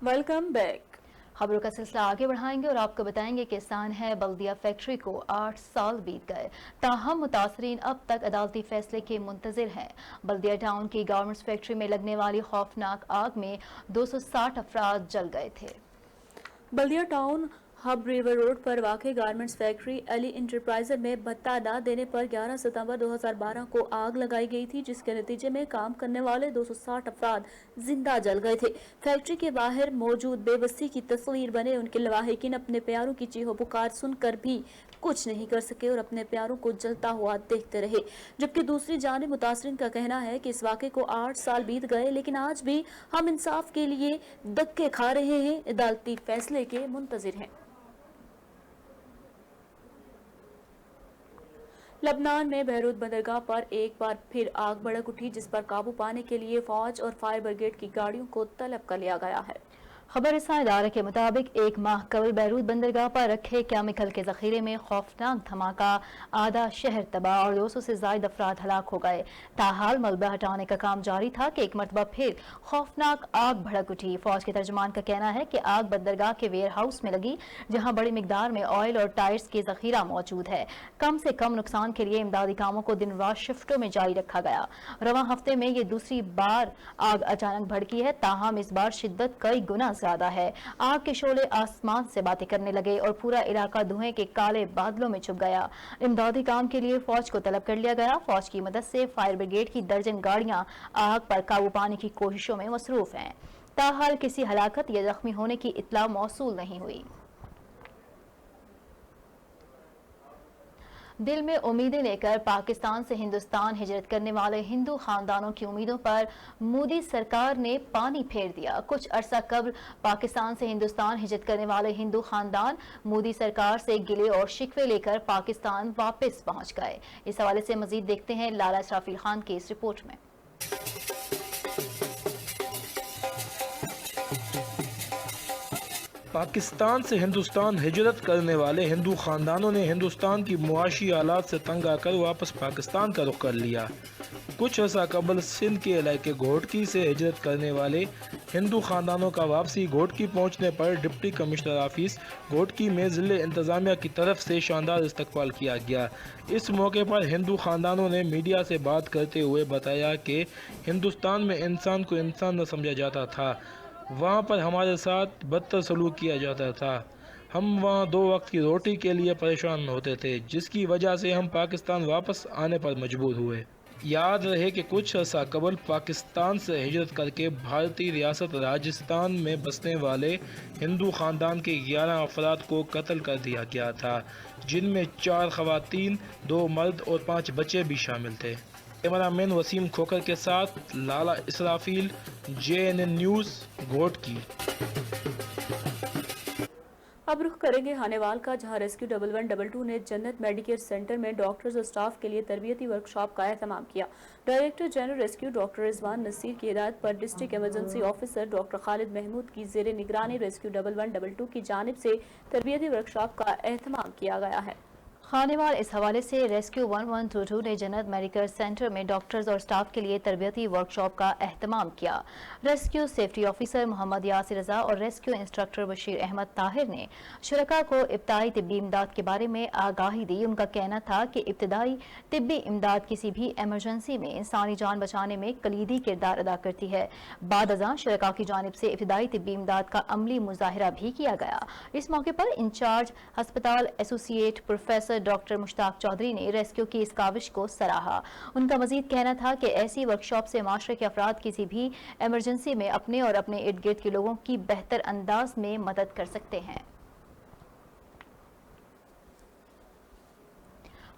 Welcome back. खबरों का सिलसिला आगे बढ़ाएंगे और आपको बताएंगे कि सान है बल्दिया फैक्ट्री को 8 साल बीत गए, ताहम मुतासरीन अब तक अदालती फैसले के मुंतजिर हैं। बल्दिया टाउन की गारमेंट्स फैक्ट्री में लगने वाली खौफनाक आग में 260 अफराद जल गए थे। बल्दिया टाउन हब रिवर रोड पर वाक़ गारमेंट्स फैक्ट्री अली इंटरप्राइजर में भत्ता न देने पर 11 सितंबर 2012 को आग लगाई गई थी, जिसके नतीजे में काम करने वाले 260 अफराद जिंदा जल गए थे। फैक्ट्री के बाहर मौजूद बेबसी की तस्वीर बने उनके लवाहिकीन अपने प्यारों की चीहो पुकार सुनकर भी कुछ नहीं कर सके और अपने प्यारों को जलता हुआ देखते रहे। जबकि दूसरी जानिब मुतासरीन का कहना है कि इस वाक़े को 8 साल बीत गए, लेकिन आज भी हम इंसाफ के लिए धक्के खा रहे हैं, अदालती फैसले के मुंतजिर हैं। लबनान में बैरूत बंदरगाह पर एक बार फिर आग भड़क उठी, जिस पर काबू पाने के लिए फौज और फायर ब्रिगेड की गाड़ियों को तलब कर लिया गया है। खबरसां इदारे के मुताबिक एक माह कबल बैरूत बंदरगाह पर रखे केमिकल के जखीरे में खौफनाक धमाका, आधा शहर तबाह और 200 से ज्यादा अफराद हलाक हो गए। ताहाल मलबा हटाने का काम जारी था कि एक मरतबा फिर खौफनाक आग भड़क उठी। फौज के तर्जुमान का कहना है कि आग बंदरगाह के वेयर हाउस में लगी, जहां बड़ी मिकदार में ऑयल और टायर्स के जखीरा मौजूद है। कम से कम नुकसान के लिए इमदादी कामों को दिन रात शिफ्टों में जारी रखा गया। रवां हफ्ते में ये दूसरी बार आग अचानक भड़की है, ताहम इस बार शिद्दत कई गुना ज्यादा है। आग के शोले आसमान से बातें करने लगे और पूरा इलाका धुएं के काले बादलों में छुप गया। इमदादी काम के लिए फौज को तलब कर लिया गया। फौज की मदद से फायर ब्रिगेड की दर्जन गाड़ियां आग पर काबू पाने की कोशिशों में मसरूफ हैं। ताहाल किसी हलाकत या जख्मी होने की इत्तला मौसूल नहीं हुई। दिल में उम्मीदें लेकर पाकिस्तान से हिंदुस्तान हिजरत करने वाले हिंदू खानदानों की उम्मीदों पर मोदी सरकार ने पानी फेर दिया। कुछ अरसा कबल पाकिस्तान से हिंदुस्तान हिजरत करने वाले हिंदू खानदान मोदी सरकार से गिले और शिकवे लेकर पाकिस्तान वापस पहुंच गए। इस हवाले से मजीद देखते हैं लाला इस्राफील खान की इस रिपोर्ट में। पाकिस्तान से हिंदुस्तान हिजरत करने वाले हिंदू खानदानों ने हिंदुस्तान की मुआशी हालात से तंग आकर वापस पाकिस्तान का रुख कर लिया। कुछ अर्सा कबल सिंध के इलाके घोटकी से हिजरत करने वाले हिंदू खानदानों का वापसी घोटकी पहुंचने पर डिप्टी कमिश्नर ऑफिस घोटकी में ज़िले इंतज़ामिया की तरफ से शानदार इस्तकबाल किया गया। इस मौके पर हिंदू खानदानों ने मीडिया से बात करते हुए बताया कि हिंदुस्तान में इंसान को इंसान न समझा जाता था, वहाँ पर हमारे साथ बदतर सलूक किया जाता था। हम वहाँ 2 वक्त की रोटी के लिए परेशान होते थे, जिसकी वजह से हम पाकिस्तान वापस आने पर मजबूर हुए। याद रहे कि कुछ अर्सा कबल पाकिस्तान से हिजरत करके भारतीय रियासत राजस्थान में बसने वाले हिंदू ख़ानदान के 11 अफराद को कत्ल कर दिया गया था, जिनमें 4 ख़वातीन, 2 मर्द और 5 बच्चे भी शामिल थे। कैमरामैन वसीम खोकर के साथ लाला इसराफील, JNN न्यूज़, घोटकी। अब रुख करेंगे हानेवाल का, जहां रेस्क्यू 1122 ने जन्नत मेडिकेयर सेंटर में डॉक्टर्स और स्टाफ के लिए तरबियती वर्कशॉप का एहतमाम किया। Director general rescue doctor Rizwan Naseer की हिदायत पर district emergency officer doctor Khalid Mahmood की जेर निगरानी रेस्क्यू 1122 की जानिब से तरबियती वर्कशॉप का एहतमाम किया गया है। खानेवाल इस हवाले से रेस्क्यू 1122 ने जन्नत मेडिकल सेंटर में डॉक्टर्स और स्टाफ के लिए तरबियती वर्कशॉप का एहतमाम किया। Rescue safety officer Mohammad Yasir Raza और रेस्क्यू इंस्ट्रक्टर बशीर अहमद ताहिर ने शुरका को इब्तदाई तिब्बी इमदाद के बारे में आगाही दी। उनका कहना था कि इब्तदाई तिब्बी इमदाद किसी भी इमरजेंसी में इंसानी जान बचाने में कलीदी किरदार अदा करती है। बाद अज़ां शुरका की जानिब से इब्तदाई तिब्बी इमदाद का अमली मुजाहिरा भी किया गया। इस मौके पर इंचार्ज अस्पताल associate professor doctor Mushtaq Chaudhry ने रेस्क्यू की इस काविश को सराहा। उनका मजीद कहना था कि ऐसी वर्कशॉप से माशरे के अफराद किसी भी इमरजेंसी में अपने और अपने इर्द गिर्द के लोगों की बेहतर अंदाज में मदद कर सकते हैं।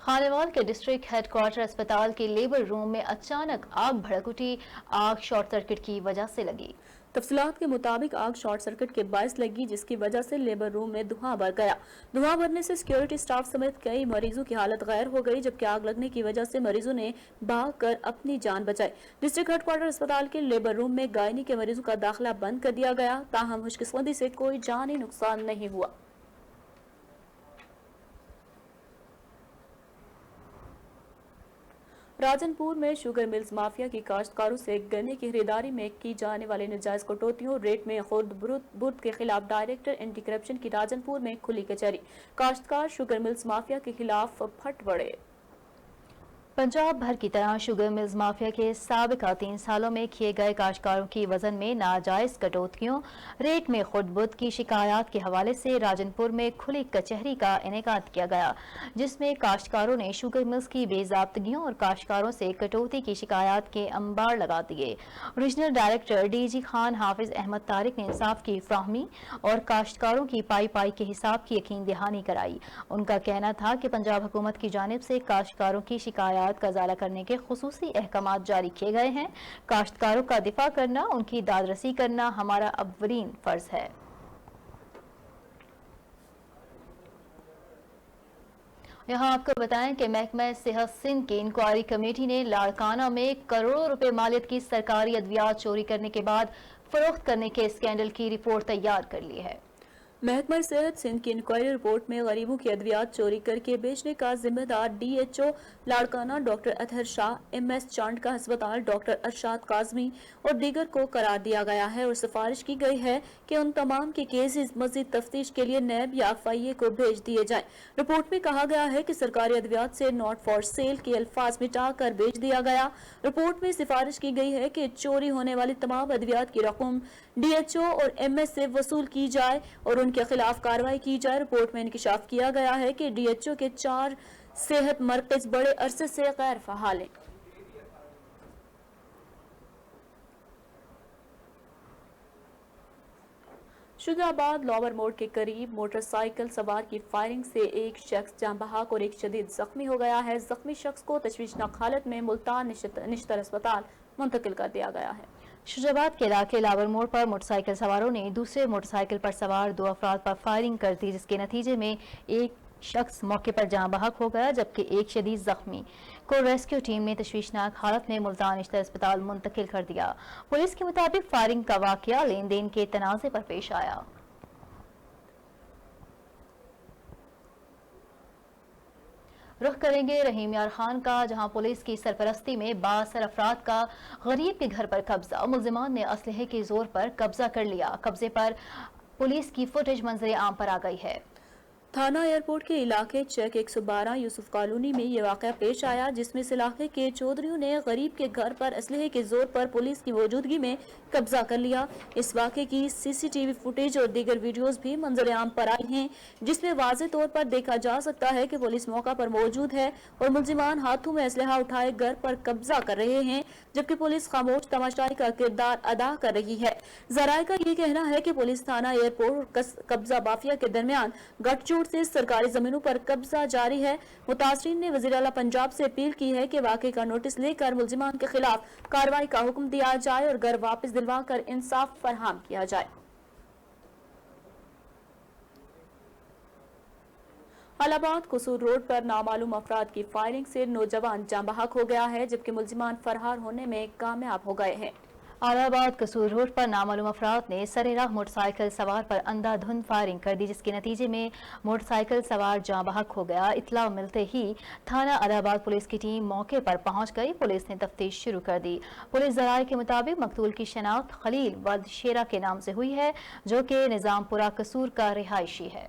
खानेवाल के डिस्ट्रिक्ट हेडक्वार्टर अस्पताल के लेबर रूम में अचानक आग भड़क उठी। आग शॉर्ट सर्किट की वजह से लगी। तफसीलात के मुताबिक आग शॉर्ट सर्किट के बायस लगी, जिसकी वजह से लेबर रूम में धुआं भर गया। धुआं भरने से सिक्योरिटी स्टाफ समेत कई मरीजों की हालत गैर हो गई, जबकि आग लगने की वजह से मरीजों ने भागकर अपनी जान बचाई। डिस्ट्रिक्ट हेडक्वार्टर अस्पताल के लेबर रूम में गायनी के मरीजों का दाखिला बंद कर दिया गया, ताहम खुशकिस्मती से कोई जानी नुकसान नहीं हुआ। राजनपुर में शुगर मिल्स माफिया की काश्तकारों से गन्ने की खरीदारी में की जाने वाली नाजायज कटौतियों रेट में खुर्द बुर्द के खिलाफ डायरेक्टर एंटी करप्शन की राजनपुर में खुली कचहरी। काश्तकार शुगर मिल्स माफिया के खिलाफ फट पड़े। पंजाब भर की तरह शुगर मिल्स माफिया के साबिका 3 सालों में किए गए काश्तकारों की वजन में नाजायज कटौतियों रेट में खुर्द की शिकायत के हवाले से राजनपुर में खुली कचहरी का इनेकाद किया गया, जिसमें काश्तकारों ने शुगर मिल्स की बेजाब्तगियों और काश्तकारों से कटौती की शिकायत के अंबार लगा दिए। रीजनल डायरेक्टर DG खान हाफिज अहमद तारिक ने इंसाफ की फ्राहमी और काश्तकारों की पाई पाई के हिसाब की यकीन दहानी कराई। उनका कहना था कि पंजाब हुकूमत की जानिब से काश्तकारों की शिकायत का इजाला करने के खुसूसी अहकामात जारी किए गए हैं। काश्तकारों का दिफा करना, उनकी दादरसी करना हमारा अव्वलीन फर्ज है। यहाँ आपको बताएं कि महकमा सेहत सिंध की इंक्वायरी कमेटी ने लाड़काना में करोड़ों रुपए मालियत की सरकारी अद्वियात चोरी करने के बाद फरोख्त करने के स्कैंडल की रिपोर्ट तैयार कर ली है। महकमा सेहत सिंध की इंक्वायरी रिपोर्ट में गरीबों की अद्वियात चोरी करके बेचने का जिम्मेदार DHO Larkana doctor Athar Shah, MS चांड का अस्पताल डॉक्टर अरशाद काजमी और दीगर को करार दिया गया है और सिफारिश की गई है कि उन तमाम के केसेस मजीद तफ्तीश के लिए नैब या FIA को भेज दिए जाएं। रिपोर्ट में कहा गया है कि सरकारी अद्वियात से नॉट फॉर सेल के अल्फाज मिटा कर भेज दिया गया। रिपोर्ट में सिफारिश की गई है कि चोरी होने वाली तमाम अद्वियात की रकम DHO और MS से वसूल की जाए और उनके खिलाफ कार्रवाई की जाए। रिपोर्ट में इंकशाफ किया गया है कि DHO के 4 सेहत मरकज बड़े अरसे से गैर फहाल हैं। शुजाबाद लोअर मोड़ के करीब मोटरसाइकिल सवार की फायरिंग से एक शख्स जान बहक और एक शदीद जख्मी हो गया है। जख्मी शख्स को तशवीशनाक हालत में मुल्तान निश्तर अस्पताल मुंतकिल कर दिया गया है। शुजाबाद के इलाके लावर मोड़ पर मोटरसाइकिल सवारों ने दूसरे मोटरसाइकिल पर सवार 2 अफराद पर फायरिंग कर दी, जिसके नतीजे में एक शख्स मौके पर जान बहक हो गया जबकि एक शदीद जख्मी को रेस्क्यू टीम ने तशवीशनाक हालत में मुल्तान निश्तर अस्पताल मुंतकिल कर दिया। पुलिस के मुताबिक फायरिंग का वाकया लेन देन के तनाज़े पर पेश आया। रुख करेंगे रहीम यार खान का, जहां पुलिस की सरपरस्ती में 52 अफराद का गरीब के घर पर कब्जा। मुल्जिमान ने असलहे के जोर पर कब्जा कर लिया। कब्जे पर पुलिस की फुटेज मंजर आम पर आ गई है। थाना एयरपोर्ट के इलाके चेक 112 यूसुफ कॉलोनी में ये वाक़या पेश आया, जिसमें इस इलाके के चौधरियों ने गरीब के घर पर असलहे के जोर पर पुलिस की मौजूदगी में कब्जा कर लिया। इस वाक़े की CCTV फुटेज और दीगर वीडियोस भी मंजर आम पर आई हैं, जिसमें वाज़ेह तौर पर देखा जा सकता है कि पुलिस मौका पर मौजूद है और मुल्जिमान हाथों में असलहा उठाए घर पर कब्जा कर रहे हैं, जबकि पुलिस खामोश तमाशाई का किरदार अदा कर रही है। जराये का ये कहना है कि पुलिस थाना एयरपोर्ट और कब्जा माफिया के दरमियान गठजोड़ से सरकारी जमीनों पर कब्जा जारी है। मुतासरीन ने वज़ीर आला पंजाब से अपील की है कि वाक़े का नोटिस लेकर मुल्जिमान के खिलाफ कार्रवाई का हुक्म दिया जाए और घर वापस दिलवा कर इंसाफ फरहम किया जाए। अलाहाबाद कसूर रोड पर नामालूम अफराद की फायरिंग से नौजवान जान बहक हो गया है, जबकि मुल्जिमान फरार होने में कामयाब हो गए हैं। अलाहाबाद कसूर रोड पर नामालूम अफराद ने सरेराह मोटरसाइकिल सवार पर अंधाधुंध फायरिंग कर दी, जिसके नतीजे में मोटरसाइकिल सवार जाँ बहक हो गया। इत्तला मिलते ही थाना अलाहाबाद पुलिस की टीम मौके पर पहुंच गई। पुलिस ने तफ्तीश शुरू कर दी। पुलिस ज़राए के मुताबिक मकतूल की शनाख्त खलील वल्द शेरा के नाम से हुई है, जो कि निज़ामपुरा कसूर का रिहायशी है।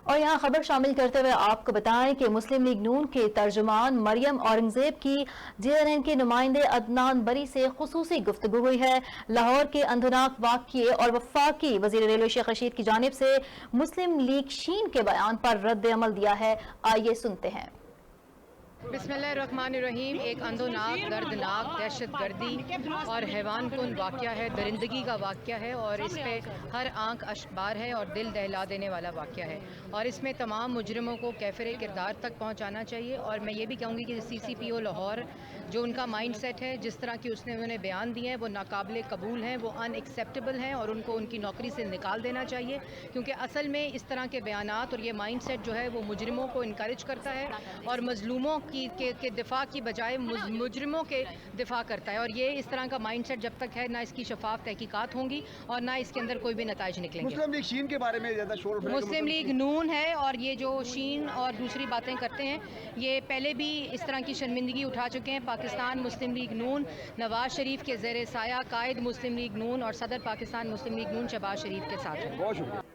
और यहाँ खबर शामिल करते हुए आपको बताएं कि मुस्लिम लीग नून के तर्जुमान मरियम औरंगजेब की JNN के नुमाइंदे अदनान बरी से खुसूसी गुफ्तगू हुई है। लाहौर के अंधनाक वाक़ये और वफाकी वज़ीर रेलवे शेख रशीद की जानिब से मुस्लिम लीग शीन के बयान पर रद्द अमल दिया है। आइए सुनते हैं। बिस्मिल्लाहिर्रहमानिर्रहीम। एक अंधोनाक, दर्दनाक, दहशतगर्दी और हैवान कुन वाक़या है, दरिंदगी का वाक़या है और इस पे हर आंख अशबार है और दिल दहला देने वाला वाक़या है और इसमें तमाम मुजरिमों को कैफिर किरदार तक पहुंचाना चाहिए। और मैं ये भी कहूँगी कि CCPO लाहौर जो उनका माइंड सेट है, जिस तरह की उसने उन्हें बयान दिए हैं, वो नाकाबिले कबूल हैं, वो अनएक्सेप्टेबल हैं और उनको उनकी नौकरी से निकाल देना चाहिए, क्योंकि असल में इस तरह के बयानात और ये माइंड सेट जो है वो मुजरिमों को इनकरेज करता है और मजलूमों کے دفاع کی بجائے مجرموں کے دفاع کرتا ہے، اور یہ اس طرح کا مائنڈ سیٹ جب تک ہے نہ اس کی شفاف تحقیقات ہوں گی اور نہ اس کے اندر کوئی بھی نتائج نکلیں گے۔ مسلم لیگ شین کے بارے میں زیادہ شور اٹھ رہا ہے کہ مسلم لیگ نون ہے، اور یہ جو شین اور دوسری باتیں کرتے ہیں یہ پہلے بھی اس طرح کی شرمندگی اٹھا چکے ہیں۔ پاکستان مسلم لیگ نون نواز شریف کے زیر سایہ قائد مسلم لیگ نون اور صدر پاکستان مسلم لیگ نون شہباز شریف کے ساتھ ہے۔ بہت شکریہ۔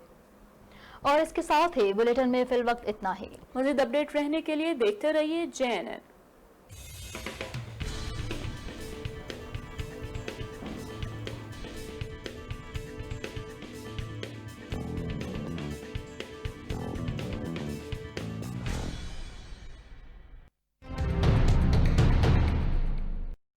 اور اس کے ساتھ ہی بلیٹن میں فی الوقت اتنا ہی۔ مزید اپڈیٹ رہنے کے لیے دیکھتے رہیے JNN۔